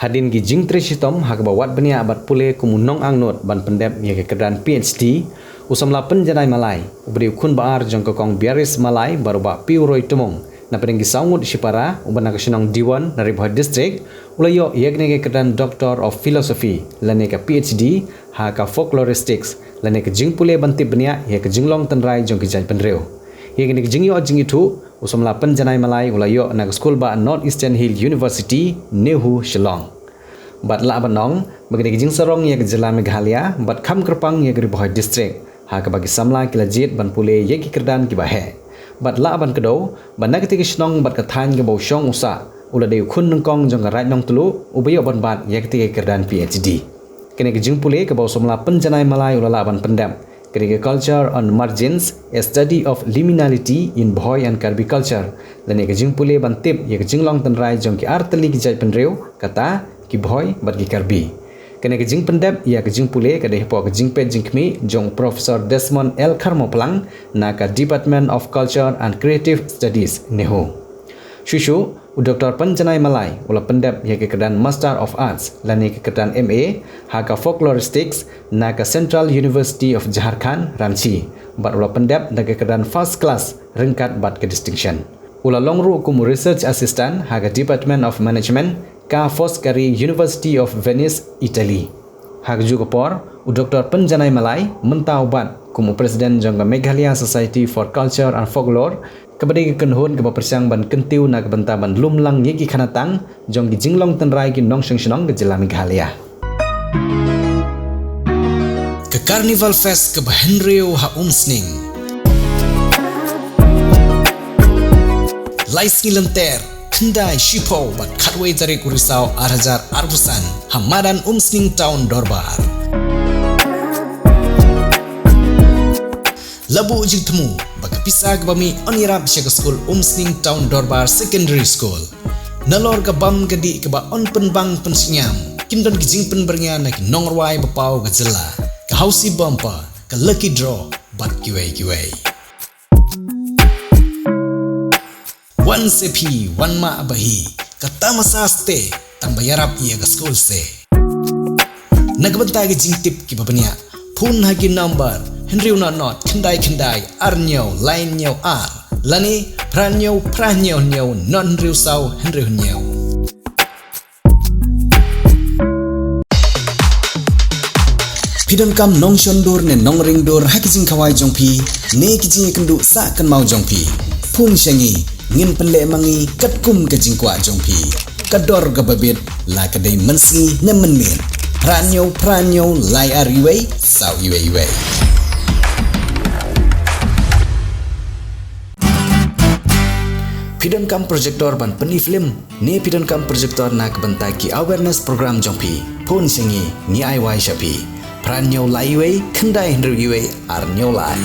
hadin gi jing trisitom hak bawat benia abat pule kumunong angnot ban pendep ye kekedan PhD usamla PYNJANAI Mallai ubri kun baar jong kokong biaris Mallai baruba piuroi tumong na peninggi saungut sipara uban nakasinong diwan dari Bhoi district ulayo yegne kekedan Doctor of Philosophy lane ke PhD ha ka folkloristics lane ke jing pule bantip benia ye ke jinglong tenrai jong ke jai penreu yegne ke jingyo jing itu usamla PYNJANAI Mallai ulayo na school ba North Eastern Hill University Nehu Shillong bat la banong bagni JINGSARONG ye ke jela Meghalaya bat kham kerpang ye ke Bhoi district ha ka bagi SAMLA kilajit ban pule ye ki KYRDAN ki bahe bat la ban kedo ban nakati ki snong bat ka thain ke baushong usa ula deu khun nongkong jong rai nong tulu ubayo ban bat ye ki KYRDAN PhD kene ke jing pule ke bau SAMLA PYNJANAI Mallai ula la ban pendam kene culture on margins, a study of liminality in Bhoi and Karbi culture dan ye ke jing pule ban tip ye ke jinglong tenrai jong ki arteli ki jai penreu kata ki Bhoi bat ki Karbi kene ke jing pendep ya ke jing pule ke deh po ke jing pet jing kmi jong Professor Desmond L Kharmo Plang na ka Department of Culture and Creative Studies Nehu Shushu Dr. PYNJANAI Mallai ula pendep ya ke kedan Master of Arts lani ke kedan MA ha ka folkloristics na ka Central University of Jharkhand Ranchi bat ula pendep na ke kedan first class ringkat bat ke distinction ula longru kum research assistant ha ka Department of Management ka Foscari University of Venice Italy ha ka juga por Dr. PYNJANAI Mallai mentau bat kum President jong Meghalaya Society for Culture and Folklore kepada kenhun ke persiang ban kentiu na kebenta ban lumlang yeki khanatang jong gi jinglong tenrai ki nong sengsenong ke jela Meghalaya ke Carnival Fest ke Henreu ha umsning laisni lenter kendai shipo bat khatwei jari kurisau arhajar arbusan hamadan umsning town dorbar labu ujig temu baka pisah ke bami onirap syaga school umsning town dorbar secondary school nalor ke bam gedi ke ba on penbang pensinyam kindon ke jing penbernya na ki nongruai bapau ke jela ke hausi bumper ke lucky draw bat kiwei one sepi one ma abahi kata masa ste tang bayarap ia ke school se nagbenta ke jing tip ki babanya phun hagi number Henry not kendai arnyau lain nyau ar lani pranyau nyau non Henry sau Henry nyau pidon kam nong shondur ne nong ringdur hakijing kawai jongpi ne kijing kendu sa kan mau jongpi phun shengi ngin penle mangi katkum ke jingkwa jongpi kador gababit la kadai mensi ne menmin pranyau lai ariwei sau iwei pidon kam projector ban peni film ne pidon kam projector na kebentai ki awareness program jongpi phun singi ni ai wai shapi pranyau laiwei kendai hendrui ar nyau lai